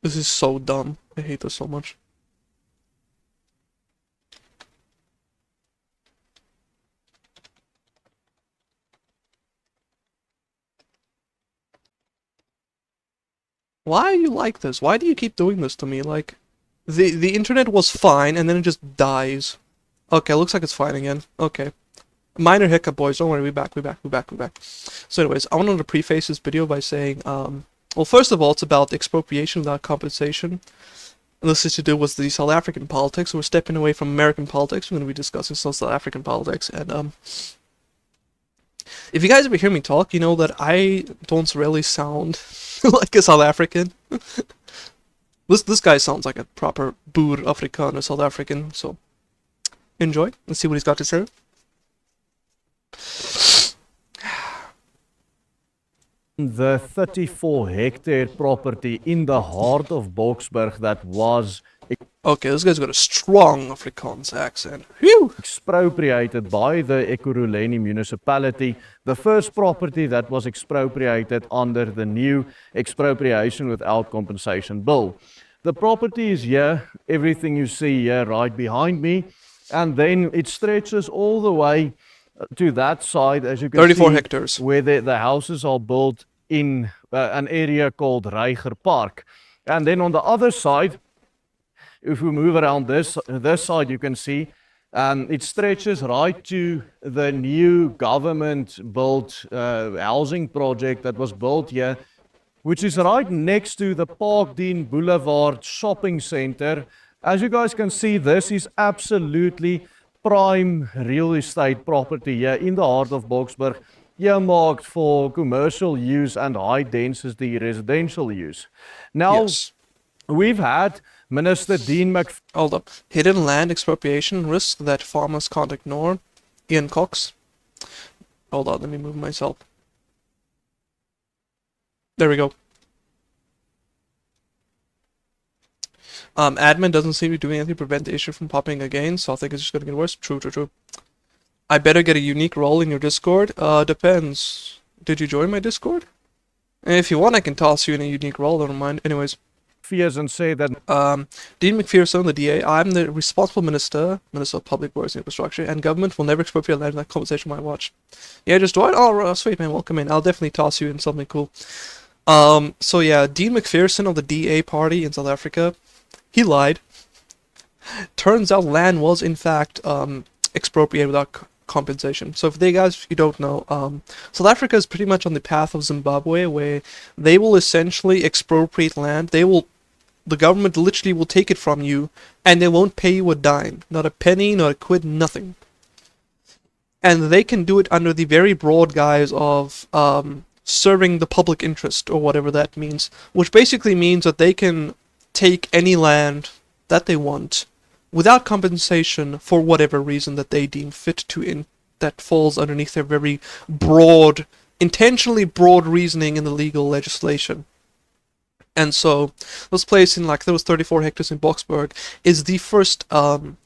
This is so dumb. I hate this so much. Why are you like this? Why do you keep doing this to me? Like, the internet was fine, and then it just dies. Okay, looks like it's fine again. Okay. Minor hiccup, boys. Don't worry, we're back. So anyways, I wanted to preface this video by saying, well, first of all, it's about expropriation without compensation. And this is to do with the South African politics. We're stepping away from American politics. We're going to be discussing some South African politics. And, if you guys ever hear me talk, you know that I don't really sound like a South African. This guy sounds like a proper Boer Afrikaner South African, so enjoy. Let's see what he's got to say. The 34-hectare property in the heart of Boksburg that was Okay, this guy's got a strong Afrikaans accent. Phew! expropriated by the Ekurhuleni municipality, the first property that was expropriated under the new expropriation without compensation bill. The property is here, everything you see here right behind me, and then it stretches all the way to that side, as you can 34 see, hectares. where the houses are built in an area called Reiger Park. And then on the other side, if we move around this side, you can see it stretches right to the new government-built housing project that was built here, which is right next to the Parkdean Boulevard shopping center. As you guys can see, this is absolutely prime real estate property here in the heart of Boksburg, earmarked for commercial use and high-density residential use. Now, Yes. we've had Minister Dean McPherson. Hold up. Hidden land expropriation risk that farmers can't ignore. Ian Cox. Hold on, let me move myself. There we go. Admin doesn't seem to be doing anything to prevent the issue from popping again, so I think it's just gonna get worse. True. I better get a unique role in your Discord? Depends. Did you join my Discord? If you want, I can toss you in a unique role, don't mind. Anyways. And say that Dean McPherson, the DA, I'm the responsible Minister of Public Works and Infrastructure, and government will never expropriate land without compensation on my watch. Yeah, just do it? Oh, sweet, man, welcome in. I'll definitely toss you in something cool. So yeah, Dean McPherson of the DA party in South Africa, he lied. Turns out land was, in fact, expropriated without compensation. So for you guys, if you don't know, South Africa is pretty much on the path of Zimbabwe, where they will essentially expropriate land. The government literally will take it from you, and they won't pay you a dime. Not a penny, not a quid, nothing. And they can do it under the very broad guise of serving the public interest, or whatever that means. Which basically means that they can take any land that they want, without compensation, for whatever reason that they deem fit to, that falls underneath their very broad, intentionally broad reasoning in the legal legislation. And so, this place in like those 34 hectares in Boksburg is the first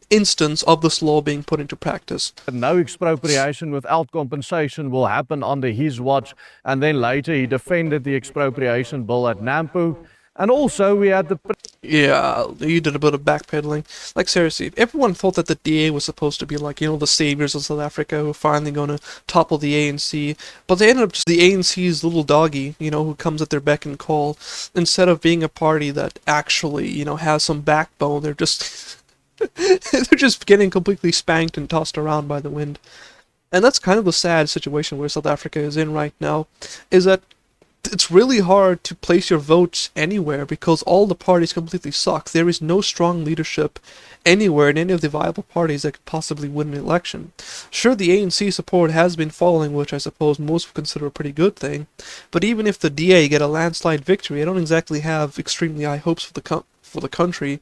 instance of this law being put into practice. no expropriation without compensation will happen under his watch, and then later he defended the expropriation bill at Nampo. And also we had the... Yeah, you did a bit of backpedaling. Like, seriously, everyone thought that the DA was supposed to be like, you know, the saviors of South Africa who are finally gonna topple the ANC, but they ended up just the ANC's little doggy, you know, who comes at their beck and call. Instead of being a party that actually, you know, has some backbone, they're just... they're just getting completely spanked and tossed around by the wind. And that's kind of the sad situation where South Africa is in right now, is that it's really hard to place your votes anywhere because all the parties completely suck. There is no strong leadership anywhere in any of the viable parties that could possibly win an election. Sure, the ANC support has been falling, which I suppose most would consider a pretty good thing, but even if the DA get a landslide victory, I don't exactly have extremely high hopes for the country,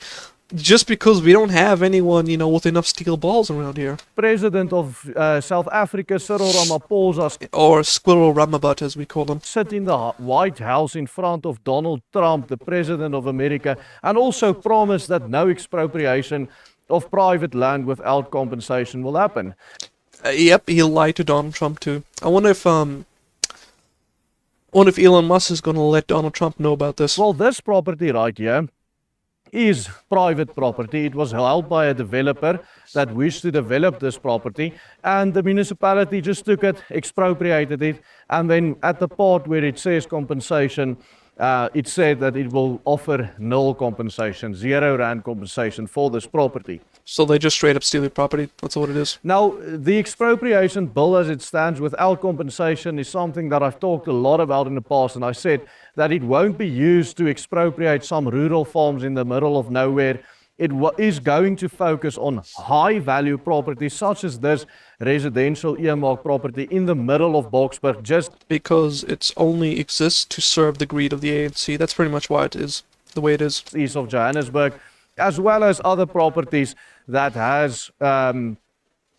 just because we don't have anyone, you know, with enough steel balls around here. President of South Africa, Cyril Ramaphosa, or Squirrel Ramabutt, as we call them, sit in the White House in front of Donald Trump, the President of America, and also promised that no expropriation of private land without compensation will happen. Yep, he lied to Donald Trump too. I wonder if wonder if Elon Musk is going to let Donald Trump know about this. Well, this property right here is private property. It was held by a developer that wished to develop this property, and the municipality just took it, expropriated it, and then at the part where it says compensation, it said that it will offer nil compensation, R0 compensation for this property. So they just straight up steal your property. That's what it is. Now, the expropriation bill as it stands without compensation is something that I've talked a lot about in the past, and I said that it won't be used to expropriate some rural farms in the middle of nowhere. It is going to focus on high value properties such as this residential earmark property in the middle of Boksburg, just Because it only exists to serve the greed of the ANC. That's pretty much why it is the way it is. east of Johannesburg, as well as other properties that has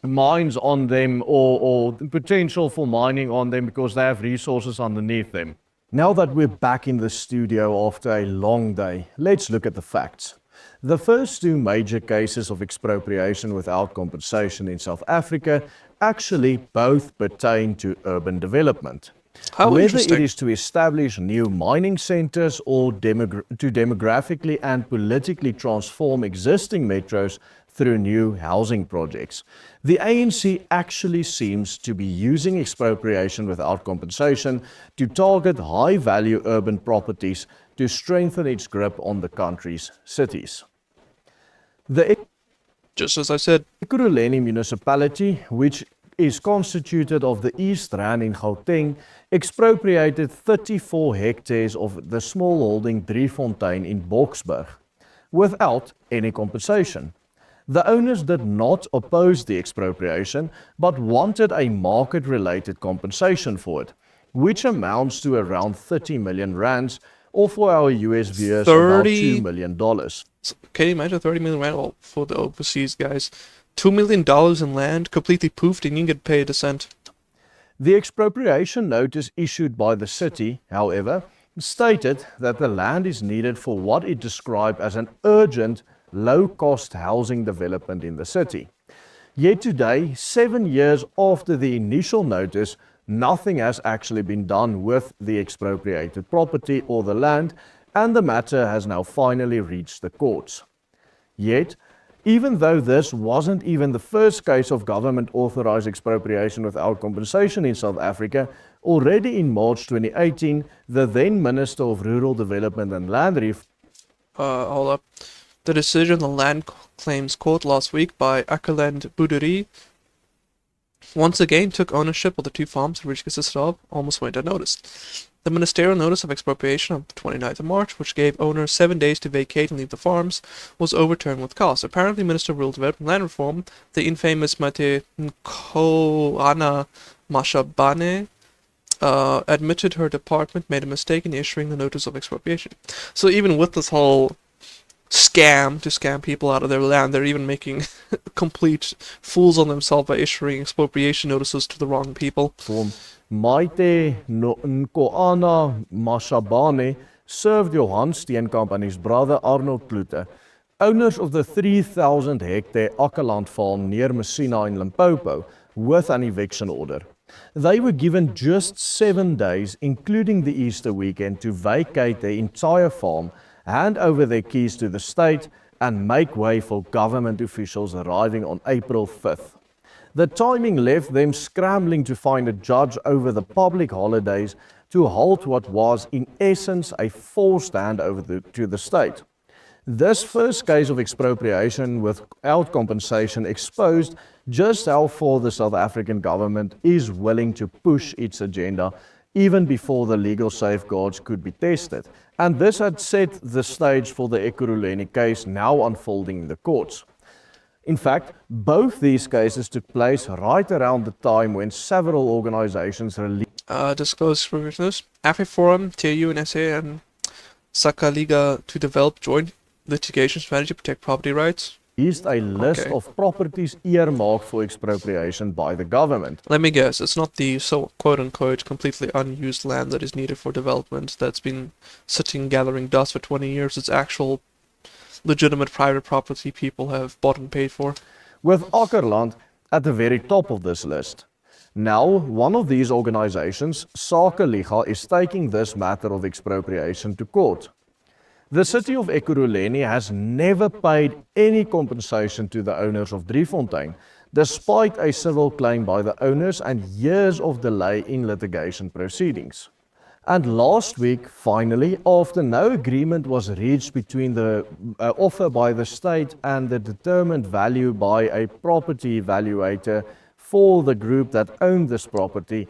mines on them or the potential for mining on them because they have resources underneath them. Now that we're back in the studio after a long day, let's look at the facts. The first two major cases of expropriation without compensation in South Africa actually both pertain to urban development. How Whether interesting. it is to establish new mining centers or to demographically and politically transform existing metros through new housing projects. The ANC actually seems to be using expropriation without compensation to target high-value urban properties to strengthen its grip on the country's cities. The Just as I said. Ekurhuleni municipality, which is constituted of the East Rand in Gauteng, expropriated 34 hectares of the smallholding Driefontein in Boksburg without any compensation. The owners did not oppose the expropriation, but wanted a market-related compensation for it, which amounts to around 30 million rands, or for our US viewers, about $2 million. Can you imagine 30 million rand for the overseas guys? $2 million in land, completely poofed, and you can get paid a cent. The expropriation notice issued by the city, however, stated that the land is needed for what it described as an urgent, low-cost housing development in the city. Yet today, 7 years after the initial notice, nothing has actually been done with the expropriated property or the land, and the matter has now finally reached the courts. Yet, even though this wasn't even the first case of government-authorized expropriation without compensation in South Africa, already in March 2018, the then Minister of Rural Development and Land Reform, Hold up. The decision of the Land Claims Court last week by Akaland Bouderi once again took ownership of the two farms which consisted of almost went unnoticed. The ministerial notice of expropriation of the 29th of March, which gave owners 7 days to vacate and leave the farms, was overturned with cause. Apparently, Minister of Rural Development and Land Reform, the infamous Mate Nkoana Mashabane, admitted her department made a mistake in issuing the notice of expropriation. So even with this whole scam to scam people out of their land, they're even making complete fools on themselves by issuing expropriation notices to the wrong people. Maite Nkoana Mashabane served Johan Steenkamp and his brother Arnold Kloete, owners of the 3,000 hectare Akkerland farm near Messina in Limpopo, with an eviction order. They were given just 7 days, including the Easter weekend, to vacate their entire farm, hand over their keys to the state, and make way for government officials arriving on April 5th. The timing left them scrambling to find a judge over the public holidays to halt what was, in essence, a forced handover to the state. This first case of expropriation without compensation exposed just how far the South African government is willing to push its agenda even before the legal safeguards could be tested. And this had set the stage for the Ekurhuleni case now unfolding in the courts. In fact, both these cases took place right around the time when several organizations released Disclosed provisions. AfriForum, TAU and SA and Sakaliga to develop joint litigation strategy to protect property rights. a list of properties earmarked for expropriation by the government. Let me guess, it's not the so quote-unquote completely unused land that is needed for development that's been sitting gathering dust for 20 years. It's actual legitimate private property people have bought and paid for. With Akkerland at the very top of this list. Now, one of these organizations, Sakeliga, is taking this matter of expropriation to court. The city of Ekurhuleni has never paid any compensation to the owners of Driefontein, despite a civil claim by the owners and years of delay in litigation proceedings. And last week, finally, after no agreement was reached between the offer by the state and the determined value by a property evaluator for the group that owned this property,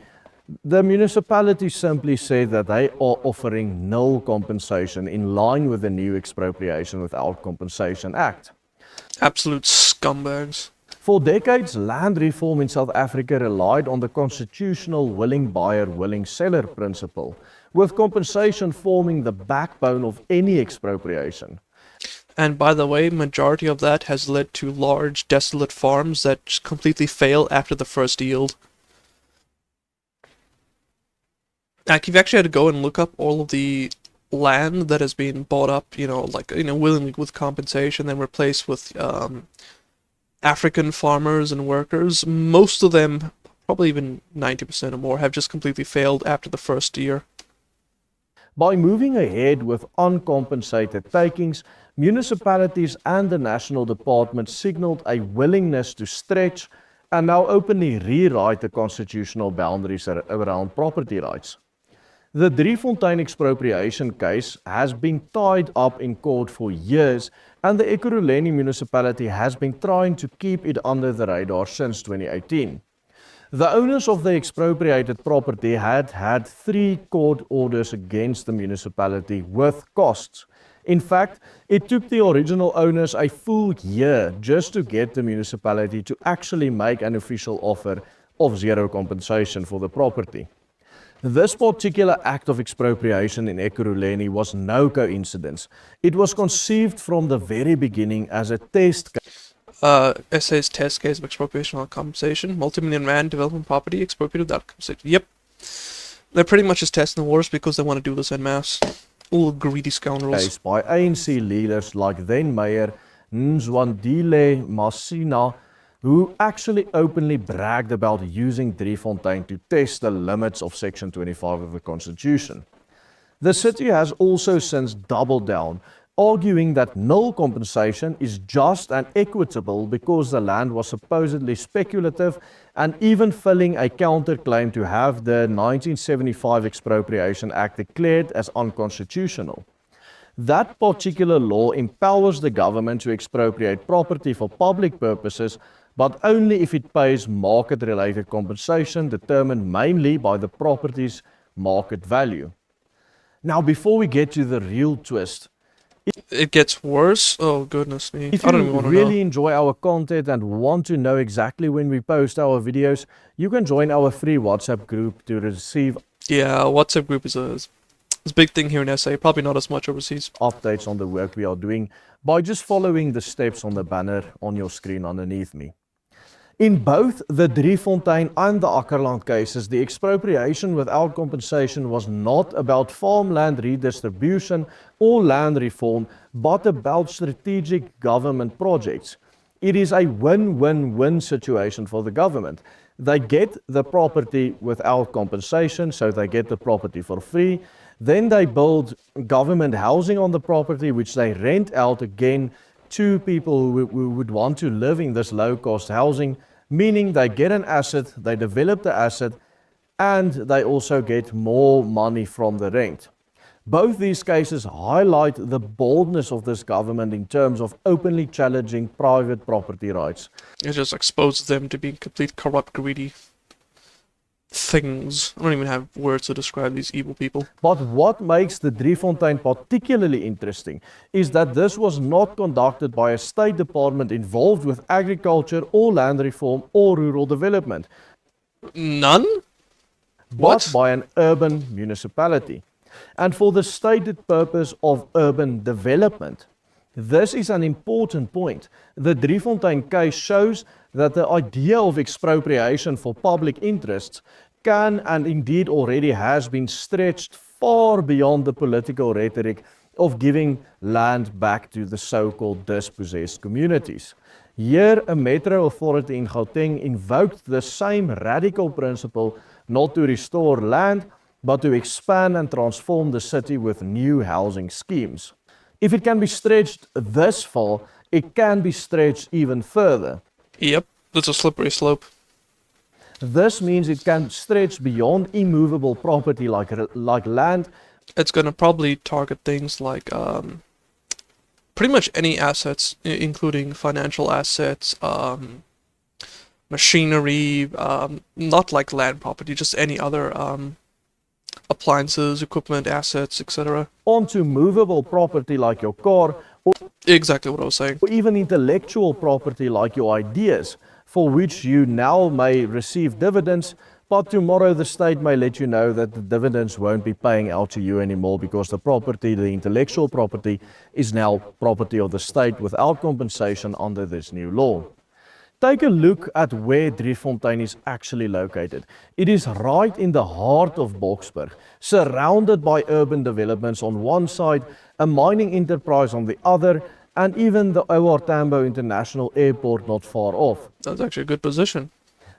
the municipality simply said that they are offering nil compensation in line with the new Expropriation Without Compensation Act. Absolute scumbags. For decades, land reform in South Africa relied on the constitutional willing buyer, willing seller principle, with compensation forming the backbone of any expropriation. And by the way, majority of that has led to large, desolate farms that just completely fail after the first yield. Like, you've actually had to go and look up all of the land that has been bought up, willingly with compensation, then replaced with African farmers and workers. Most of them, probably even 90% or more, have just completely failed after the first year. By moving ahead with uncompensated takings, municipalities and the National Department signaled a willingness to stretch and now openly rewrite the constitutional boundaries around property rights. The Driefontein expropriation case has been tied up in court for years, and the Ekurhuleni municipality has been trying to keep it under the radar since 2018. The owners of the expropriated property had 3 court orders against the municipality with costs. In fact, it took the original owners a full year just to get the municipality to actually make an official offer of zero compensation for the property. This particular act of expropriation in Ekurhuleni was no coincidence. It was conceived from the very beginning as a test case. SA's test case of expropriation without compensation. Multi-million rand development property expropriated without compensation. Yep. They're pretty much just testing the waters because they want to do this en masse. All greedy scoundrels. By ANC leaders like then Mayor Nzwandile Masina, who actually openly bragged about using Driefontein to test the limits of Section 25 of the Constitution. The city has also since doubled down, arguing that nil compensation is just and equitable because the land was supposedly speculative, and even filling a counterclaim to have the 1975 Expropriation Act declared as unconstitutional. That particular law empowers the government to expropriate property for public purposes, but only if it pays market-related compensation determined mainly by the property's market value. Now, before we get to the real twist, it gets worse? Oh, goodness me. If I don't you even want to really know. enjoy our content and want to know exactly when we post our videos, you can join our free WhatsApp group to receive Yeah, WhatsApp group is a big thing here in SA, probably not as much overseas. updates on the work we are doing by just following the steps on the banner on your screen underneath me. In both the Driefontein and the Akkerland cases, the expropriation without compensation was not about farmland redistribution or land reform, but about strategic government projects. It is a win-win-win situation for the government. They get the property without compensation, so they get the property for free. Then they build government housing on the property, which they rent out again to people who would want to live in this low-cost housing, meaning they get an asset, they develop the asset, and they also get more money from the rent. Both these cases highlight the boldness of this government in terms of openly challenging private property rights. It just exposes them to being complete corrupt, greedy things. I don't even have words to describe these evil people. But what makes the Driefontein particularly interesting is that this was not conducted by a state department involved with agriculture or land reform or rural development. None? But by an urban municipality. And for the stated purpose of urban development. This is an important point. The Driefontein case shows that the idea of expropriation for public interests can and indeed already has been stretched far beyond the political rhetoric of giving land back to the so-called dispossessed communities. Here, a metro authority in Gauteng invoked the same radical principle not to restore land, but to expand and transform the city with new housing schemes. If it can be stretched this far, it can be stretched even further. Yep, that's a slippery slope. This means it can stretch beyond immovable property like land. It's gonna probably target things like pretty much any assets, including financial assets, machinery, not like land property, just any other appliances, equipment, assets, etc. Onto movable property like your car, Exactly what I was saying. or even intellectual property like your ideas, for which you now may receive dividends, but tomorrow the state may let you know that the dividends won't be paying out to you anymore because the property, the intellectual property, is now property of the state without compensation under this new law. Take a look at where Driefontein is actually located. It is right in the heart of Boksburg, surrounded by urban developments on one side, a mining enterprise on the other, and even the OR Tambo International Airport not far off. That's actually a good position.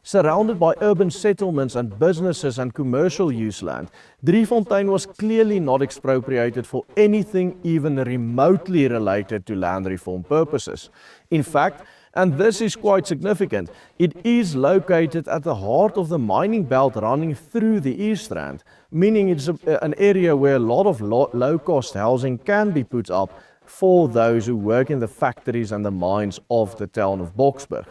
Surrounded by urban settlements and businesses and commercial use land, Driefontein was clearly not expropriated for anything even remotely related to land reform purposes. In fact, and this is quite significant, it is located at the heart of the mining belt running through the East Rand, meaning it's an area where a lot of low-cost housing can be put up for those who work in the factories and the mines of the town of Boksburg.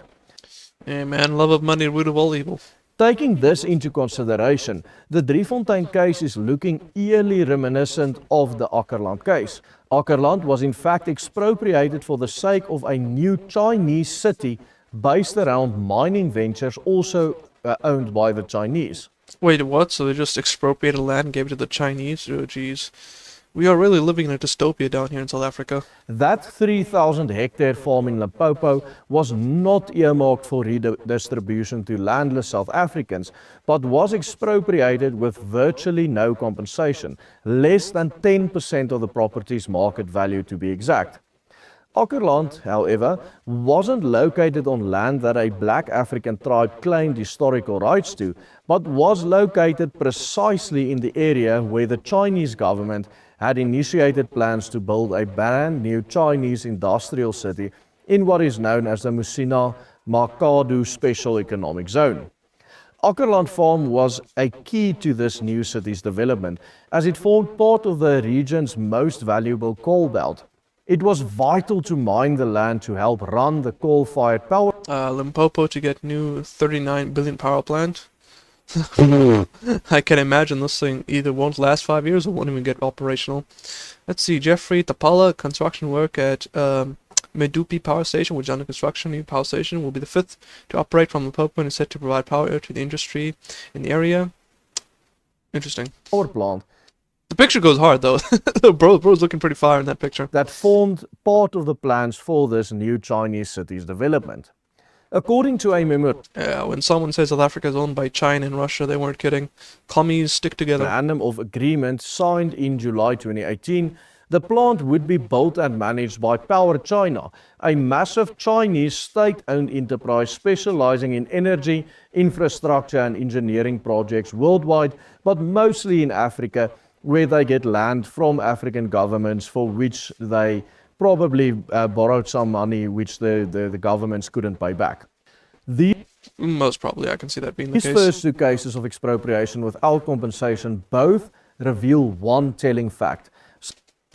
Hey man, love of money, root of all evil. Taking this into consideration, the Driefontein case is looking eerily reminiscent of the Ackerland case. Ackerland was in fact expropriated for the sake of a new Chinese city based around mining ventures also owned by the Chinese. Wait, what? So they just expropriated land and gave it to the Chinese? Oh, jeez. We are really living in a dystopia down here in South Africa. That 3,000 hectare farm in Limpopo was not earmarked for redistribution to landless South Africans, but was expropriated with virtually no compensation, less than 10% of the property's market value to be exact. Ackerland, however, wasn't located on land that a black African tribe claimed historical rights to, but was located precisely in the area where the Chinese government had initiated plans to build a brand new Chinese industrial city in what is known as the Musina Makadu Special Economic Zone. Ackerland Farm was a key to this new city's development, as it formed part of the region's most valuable coal belt. It was vital to mine the land to help run the coal-fired power Limpopo to get new 39 billion power plant. I can imagine this thing either won't last 5 years or won't even get operational. Let's see, Jeffrey Tapala, construction work at Medupi Power Station, which is under construction. New power station will be the 5th to operate from Limpopo and is set to provide power to the industry in the area. Interesting. plant The picture goes hard though. Bro's looking pretty fire in that picture. that formed part of the plans for this new Chinese city's development. According to a When someone says South Africa is owned by China and Russia, they weren't kidding. Commies stick together. memorandum of agreement signed in July 2018, the plant would be built and managed by Power China, a massive Chinese state-owned enterprise specializing in energy, infrastructure and engineering projects worldwide, but mostly in Africa, where they get land from African governments for which they probably borrowed some money which the governments couldn't pay back. Most probably, I can see that being the These case. first two cases of expropriation without compensation both reveal one telling fact.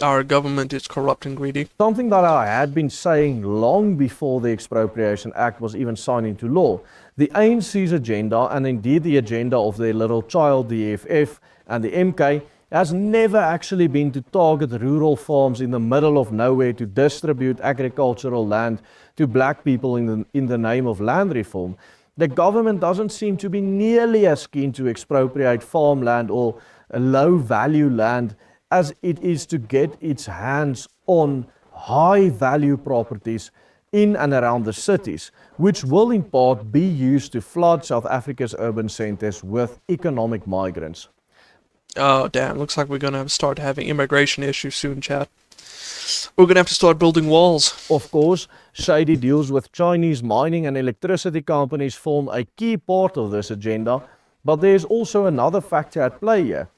Our government is corrupt and greedy. Something that I had been saying long before the Expropriation Act was even signed into law. The ANC's agenda, and indeed the agenda of their little child, the EFF and the MK, has never actually been to target rural farms in the middle of nowhere to distribute agricultural land to black people in the name of land reform. The government doesn't seem to be nearly as keen to expropriate farmland or low-value land as it is to get its hands on high-value properties in and around the cities, which will in part be used to flood South Africa's urban centers with economic migrants. Oh damn, looks like we're gonna start having immigration issues soon, chat. We're gonna have to start building walls. Of course, shady deals with Chinese mining and electricity companies form a key part of this agenda, but there's also another factor at play here.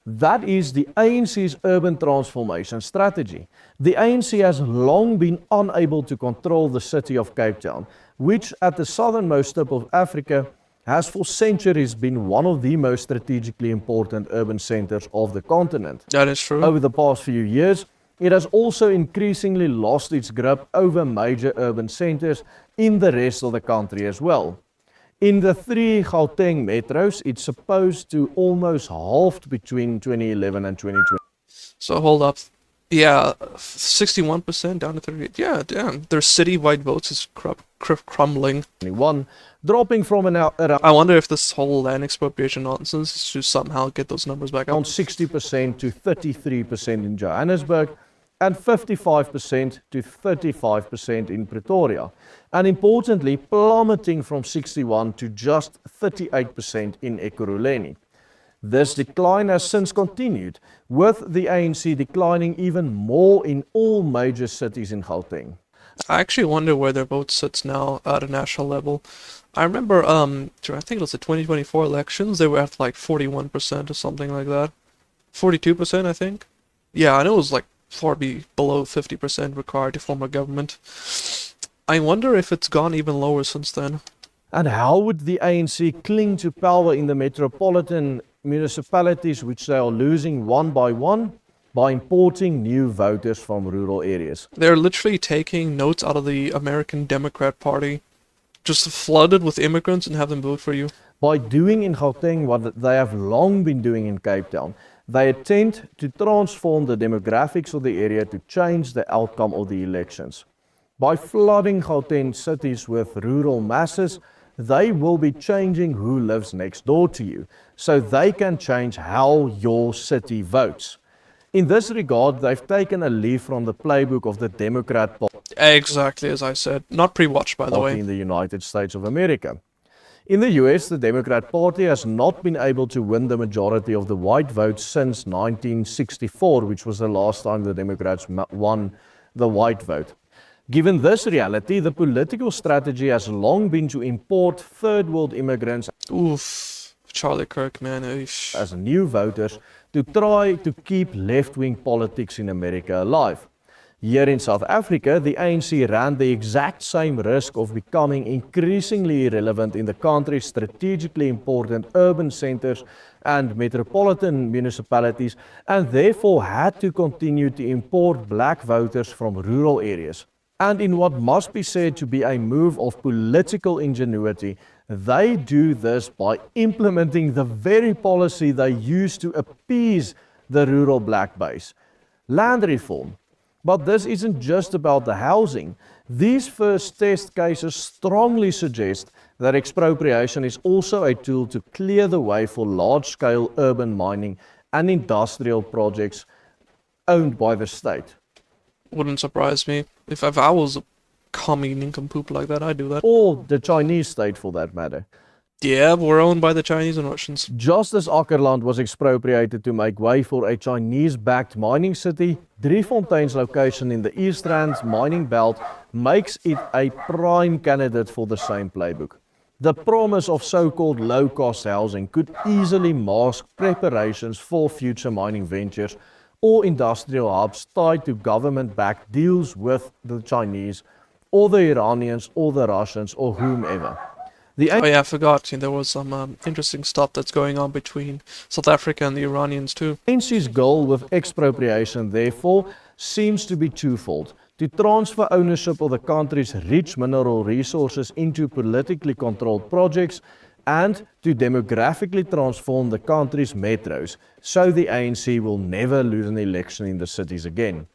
That is the ANC's urban transformation strategy. The ANC has long been unable to control the city of Cape Town, which at the southernmost tip of Africa has for centuries been one of the most strategically important urban centers of the continent. That is true. Over the past few years, it has also increasingly lost its grip over major urban centers in the rest of the country as well. In the 3 Gauteng metros, it's supposed to almost halved between 2011 and 2020. So hold up. Yeah, 61% down to 38. Yeah, damn. Their city-wide votes is crumbling. Dropping from around I wonder if this whole land expropriation nonsense is to somehow get those numbers back up. 60% to 33% in Johannesburg and 55% to 35% in Pretoria. And importantly, plummeting from 61 to just 38% in Ekurhuleni. This decline has since continued, with the ANC declining even more in all major cities in Gauteng. I actually wonder where their vote sits now at a national level. I remember, I think it was the 2024 elections, they were at like 41% or something like that. 42%, I think. Yeah, I know it was like far below 50% required to form a government. I wonder if it's gone even lower since then. And how would the ANC cling to power in the metropolitan municipalities which they are losing one by one? By importing new voters from rural areas. They're literally taking notes out of the American Democrat Party, just flooded with immigrants and have them vote for you. By doing in Gauteng what they have long been doing in Cape Town, they attempt to transform the demographics of the area to change the outcome of the elections. By flooding Gauteng cities with rural masses, they will be changing who lives next door to you, so they can change how your city votes. In this regard, they've taken a leaf from the playbook of the Democrat Party. Exactly as I said. Not pre-watched, by the way. In the United States of America. In the US, the Democrat Party has not been able to win the majority of the white vote since 1964, which was the last time the Democrats won the white vote. Given this reality, the political strategy has long been to import third world immigrants Charlie Kirk, man. Oof. As new voters to try to keep left-wing politics in America alive. Here in South Africa, the ANC ran the exact same risk of becoming increasingly irrelevant in the country's strategically important urban centers and metropolitan municipalities, and therefore had to continue to import black voters from rural areas. And in what must be said to be a move of political ingenuity, they do this by implementing the very policy they use to appease the rural black base: land reform. But this isn't just about the housing. These first test cases strongly suggest that expropriation is also a tool to clear the way for large-scale urban mining and industrial projects owned by the state. Wouldn't surprise me. If I was a commie nincompoop like that, I'd do that. Or the Chinese state, for that matter. Yeah, but we're owned by the Chinese and Russians. Just as Ackerland was expropriated to make way for a Chinese-backed mining city, Driefontein's location in the East Rand's mining belt makes it a prime candidate for the same playbook. The promise of so-called low-cost housing could easily mask preparations for future mining ventures or industrial hubs tied to government-backed deals with the Chinese, or the Iranians, or the Russians, or whomever. Oh yeah, I forgot. There was some interesting stuff that's going on between South Africa and the Iranians too. ANC's goal with expropriation, therefore, seems to be twofold: to transfer ownership of the country's rich mineral resources into politically controlled projects, and to demographically transform the country's metros, so the ANC will never lose an election in the cities again.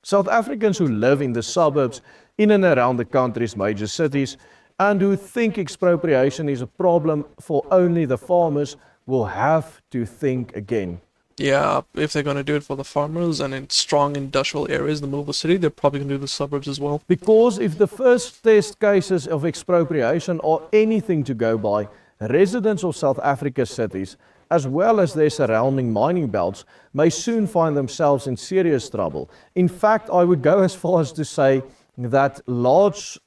South Africans who live in the suburbs in and around the country's major cities and who think expropriation is a problem for only the farmers will have to think again. Yeah, if they're going to do it for the farmers and in strong industrial areas in the middle of the city, they're probably going to do the suburbs as well. Because if the first test cases of expropriation are anything to go by, residents of South Africa's cities, as well as their surrounding mining belts, may soon find themselves in serious trouble. In fact, I would go as far as to say that large,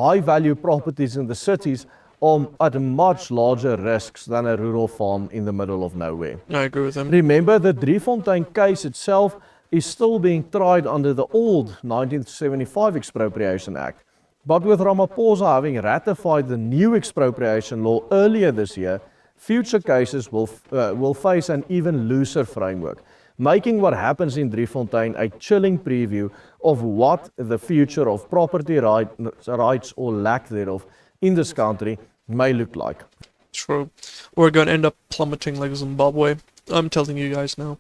high-value properties in the cities are at much larger risks than a rural farm in the middle of nowhere. I agree with him. Remember, the Driefontein case itself is still being tried under the old 1975 Expropriation Act. But with Ramaphosa having ratified the new expropriation law earlier this year, future cases will face an even looser framework, making what happens in Driefontein a chilling preview of what the future of property rights or lack thereof in this country may look like. True. We're going to end up plummeting like Zimbabwe. I'm telling you guys now.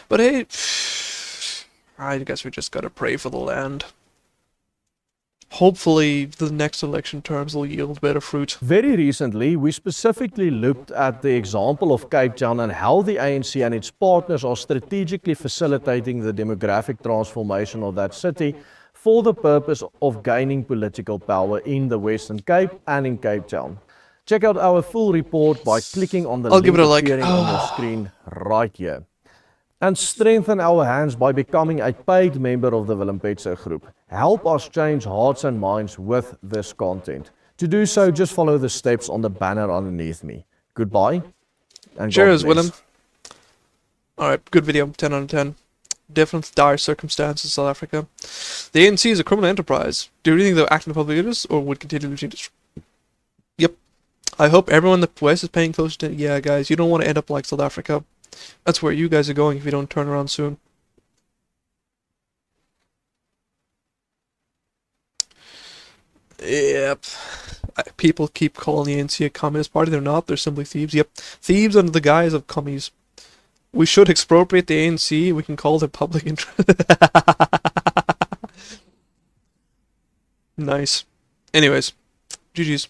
But hey, I guess we just gotta pray for the land. Hopefully, the next election terms will yield better fruit. Very recently, we specifically looked at the example of Cape Town and how the ANC and its partners are strategically facilitating the demographic transformation of that city for the purpose of gaining political power in the Western Cape and in Cape Town. Check out our full report by clicking on the link appearing on your screen right here. And strengthen our hands by becoming a paid member of the Willem Petzer group. Help us change hearts and minds with this content. To do so, just follow the steps on the banner underneath me. Goodbye. And cheers, Willem. Alright, good video, 10 out of 10. Definitely dire circumstances in South Africa. The ANC is a criminal enterprise. Do you really think they'll act in the public interest or would continue losing it? Yep. I hope everyone in the West is paying close attention. Yeah, guys, you don't want to end up like South Africa. That's where you guys are going if you don't turn around soon. Yep. People keep calling the ANC a communist party. They're not. They're simply thieves. Yep. Thieves under the guise of commies. We should expropriate the ANC. We can call it public interest. Nice. Anyways, GG's.